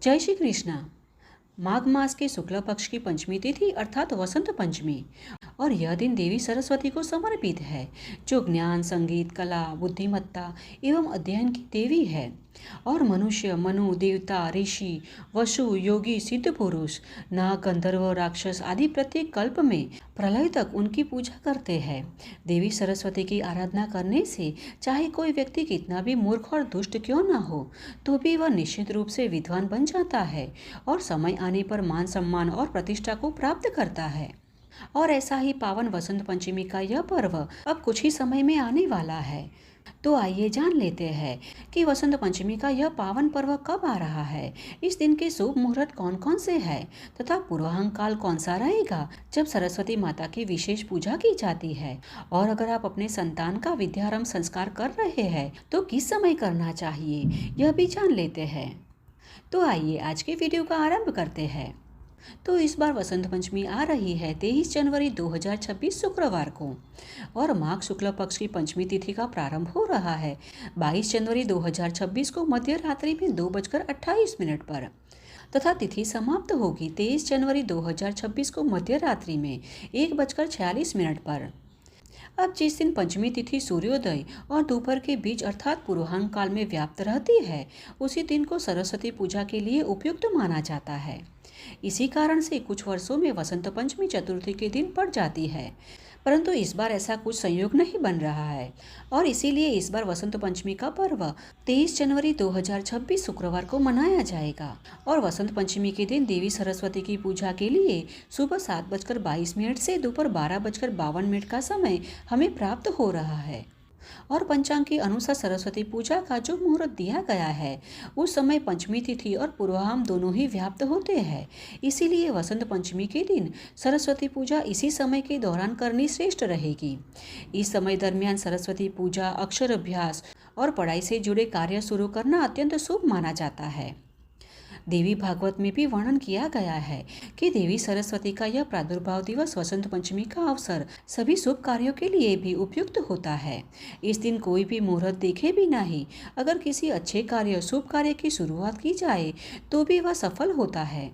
जय श्री कृष्णा। माघ मास के शुक्ल पक्ष की पंचमी तिथि अर्थात वसंत पंचमी और यह दिन देवी सरस्वती को समर्पित है, जो ज्ञान, संगीत, कला, बुद्धिमत्ता एवं अध्ययन की देवी है। और मनुष्य, मनु, देवता, ऋषि, वसु, योगी, सिद्ध पुरुष, नाग, गंधर्व, राक्षस आदि प्रत्येक कल्प में प्रलय तक उनकी पूजा करते हैं। देवी सरस्वती की आराधना करने से चाहे कोई व्यक्ति कितना भी मूर्ख और दुष्ट क्यों न हो, तो भी वह निश्चित रूप से विद्वान बन जाता है और समय आने पर मान सम्मान और प्रतिष्ठा को प्राप्त करता है। और ऐसा ही पावन वसंत पंचमी का यह पर्व अब कुछ ही समय में आने वाला है। तो आइए जान लेते हैं कि वसंत पंचमी का यह पावन पर्व कब आ रहा है, इस दिन के शुभ मुहूर्त कौन कौन से हैं तथा पूर्वांग काल कौन सा रहेगा जब सरस्वती माता की विशेष पूजा की जाती है। और अगर आप अपने संतान का विद्यारंभ संस्कार कर रहे हैं तो किस समय करना चाहिए, यह भी जान लेते हैं। तो आइए आज के वीडियो का आरंभ करते हैं। तो इस बार वसंत पंचमी आ रही है 23 जनवरी 2026 शुक्रवार को और माघ शुक्ल पक्ष की पंचमी तिथि का प्रारंभ हो रहा है 22 जनवरी 2026 को मध्य रात्रि में 2:28 पर तथा तिथि समाप्त होगी 23 जनवरी 2026 को मध्य रात्रि में 1:46 पर। अब जिस दिन पंचमी तिथि सूर्योदय और दोपहर के बीच अर्थात पूर्वाह्न काल में व्याप्त रहती है, उसी दिन को सरस्वती पूजा के लिए उपयुक्त माना जाता है। इसी कारण से कुछ वर्षों में वसंत पंचमी चतुर्थी के दिन पड़ जाती है, परंतु इस बार ऐसा कुछ संयोग नहीं बन रहा है और इसीलिए इस बार वसंत पंचमी का पर्व 23 जनवरी 2026 शुक्रवार को मनाया जाएगा। और वसंत पंचमी के दिन देवी सरस्वती की पूजा के लिए सुबह 7:22 से दोपहर 12:52 का समय हमें प्राप्त हो रहा है। और पंचांग के अनुसार सरस्वती पूजा का जो मुहूर्त दिया गया है, उस समय पंचमी तिथि और पूर्वाह्न दोनों ही व्याप्त होते हैं। इसीलिए वसंत पंचमी के दिन सरस्वती पूजा इसी समय के दौरान करनी श्रेष्ठ रहेगी। इस समय दरमियान सरस्वती पूजा, अक्षर अभ्यास और पढ़ाई से जुड़े कार्य शुरू करना अत्यंत शुभ माना जाता है। देवी भागवत में भी वर्णन किया गया है कि देवी सरस्वती का यह प्रादुर्भाव दिवस वसंत पंचमी का अवसर सभी शुभ कार्यों के लिए भी उपयुक्त होता है। इस दिन कोई भी मुहूर्त देखे बिना ही अगर किसी अच्छे कार्य, शुभ कार्य की शुरुआत की जाए तो भी वह सफल होता है।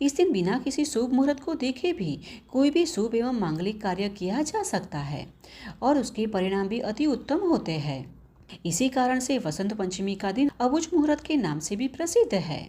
इस दिन बिना किसी शुभ मुहूर्त को देखे भी कोई भी शुभ एवं मांगलिक कार्य किया जा सकता है और उसके परिणाम भी अति उत्तम होते हैं। इसी कारण से वसंत पंचमी का दिन अबुझ मुहूर्त के नाम से भी प्रसिद्ध है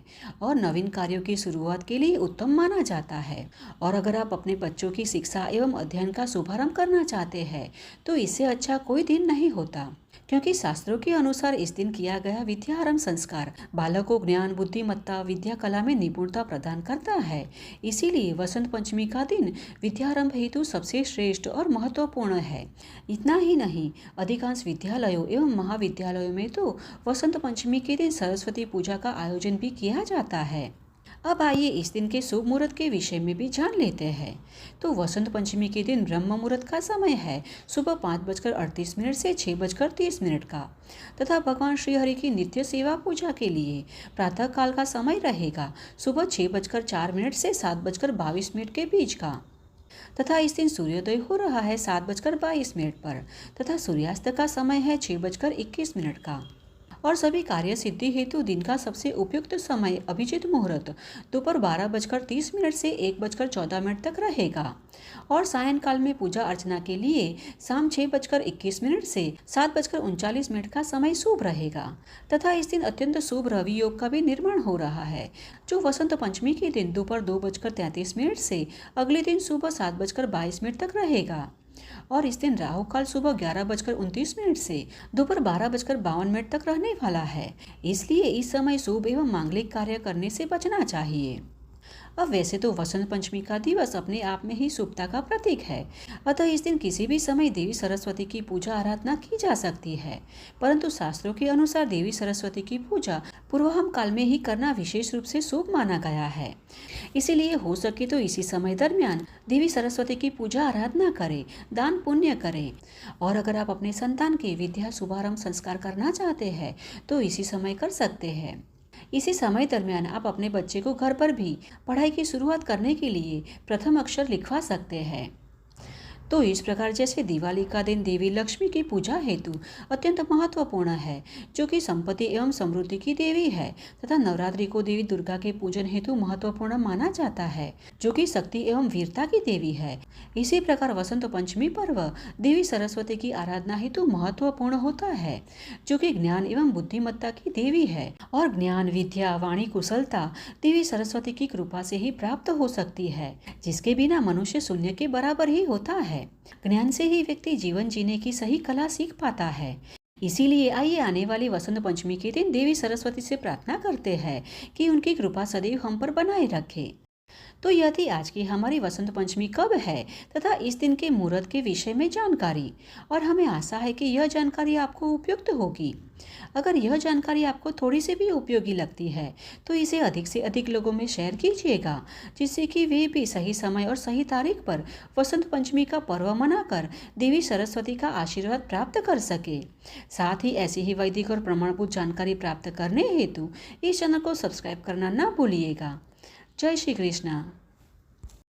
और नवीन कार्यों की शुरुआत के लिए उत्तम माना जाता है। और अगर आप अपने बच्चों की शिक्षा एवं अध्ययन का शुभारंभ करना चाहते हैं तो इससे अच्छा कोई दिन नहीं होता, क्योंकि शास्त्रों के अनुसार इस दिन किया गया विद्यारंभ संस्कार बालक को ज्ञान, बुद्धिमत्ता, विद्या, कला में निपुणता प्रदान करता है। इसीलिए वसंत पंचमी का दिन विद्यारंभ हेतु सबसे श्रेष्ठ और महत्वपूर्ण है। इतना ही नहीं, अधिकांश विद्यालयों एवं महाविद्यालयों में तो वसंत पंचमी के दिन सरस्वती पूजा का आयोजन भी किया जाता है। अब आइए इस दिन के शुभ मुहूर्त के विषय में भी जान लेते हैं। तो वसंत पंचमी के दिन ब्रह्म मुहूर्त का समय है सुबह 5:38 से 6:30 का तथा भगवान श्री हरि की नित्य सेवा पूजा के लिए प्रातः काल का समय रहेगा सुबह 6:04 से 7:22 के बीच का तथा इस दिन सूर्योदय हो रहा है 7:22 पर तथा सूर्यास्त का समय है 6:21 का। और सभी कार्य सिद्धि हेतु दिन का सबसे उपयुक्त समय अभिजित मुहूर्त दोपहर 12:30 से 1:14 तक रहेगा और सायंकाल में पूजा अर्चना के लिए शाम 6:21 से 7:39 का समय शुभ रहेगा तथा इस दिन अत्यंत शुभ रवि योग का भी निर्माण हो रहा है, जो वसंत पंचमी के दिन दोपहर 2:33 से अगले दिन सुबह 7:22 तक रहेगा। और इस दिन राहु काल सुबह 11:29 से दोपहर 12:52 तक रहने वाला है। इसलिए इस समय शुभ एवं मांगलिक कार्य करने से बचना चाहिए। अब वैसे तो वसंत पंचमी का दिवस अपने आप में ही शुभता का प्रतीक है, अतः इस दिन किसी भी समय देवी सरस्वती की पूजा आराधना की जा सकती है, परंतु शास्त्रों के अनुसार देवी सरस्वती की पूजा पूर्वाह्न काल में ही करना विशेष रूप से शुभ माना गया है। इसीलिए हो सके तो इसी समय दरमियान देवी सरस्वती की पूजा आराधना करें, दान पुण्य करें। और अगर आप अपने संतान के विद्या शुभारंभ संस्कार करना चाहते हैं तो इसी समय कर सकते हैं। इसी समय दरमियान आप अपने बच्चे को घर पर भी पढ़ाई की शुरुआत करने के लिए प्रथम अक्षर लिखवा सकते हैं। तो इस प्रकार जैसे दिवाली का दिन देवी लक्ष्मी की पूजा हेतु अत्यंत महत्वपूर्ण है, जो कि संपत्ति एवं समृद्धि की देवी है, तथा नवरात्रि को देवी दुर्गा के पूजन हेतु महत्वपूर्ण माना जाता है, जो कि शक्ति एवं वीरता की देवी है। इसी प्रकार वसंत पंचमी पर्व देवी सरस्वती की आराधना हेतु महत्वपूर्ण होता है, जो कि ज्ञान एवं बुद्धिमत्ता की देवी है, और ज्ञान, विद्या, वाणी, कुशलता देवी सरस्वती की कृपा से ही प्राप्त हो सकती है, जिसके बिना मनुष्य शून्य के बराबर ही होता है। ज्ञान से ही व्यक्ति जीवन जीने की सही कला सीख पाता है। इसीलिए आइए आने वाली वसंत पंचमी के दिन देवी सरस्वती से प्रार्थना करते हैं कि उनकी कृपा सदैव हम पर बनाए रखे। तो यह थी आज की हमारी वसंत पंचमी कब है तथा इस दिन के मुहूर्त के विषय में जानकारी, और हमें आशा है कि यह जानकारी आपको उपयुक्त होगी। अगर यह जानकारी आपको थोड़ी सी भी उपयोगी लगती है तो इसे अधिक से अधिक लोगों में शेयर कीजिएगा, जिससे कि वे भी सही समय और सही तारीख पर वसंत पंचमी का पर्व मनाकर देवी सरस्वती का आशीर्वाद प्राप्त कर सके। साथ ही ऐसी ही वैदिक और प्रमाणभूत जानकारी प्राप्त करने हेतु इस चैनल को सब्सक्राइब करना ना भूलिएगा। जय श्री कृष्णा।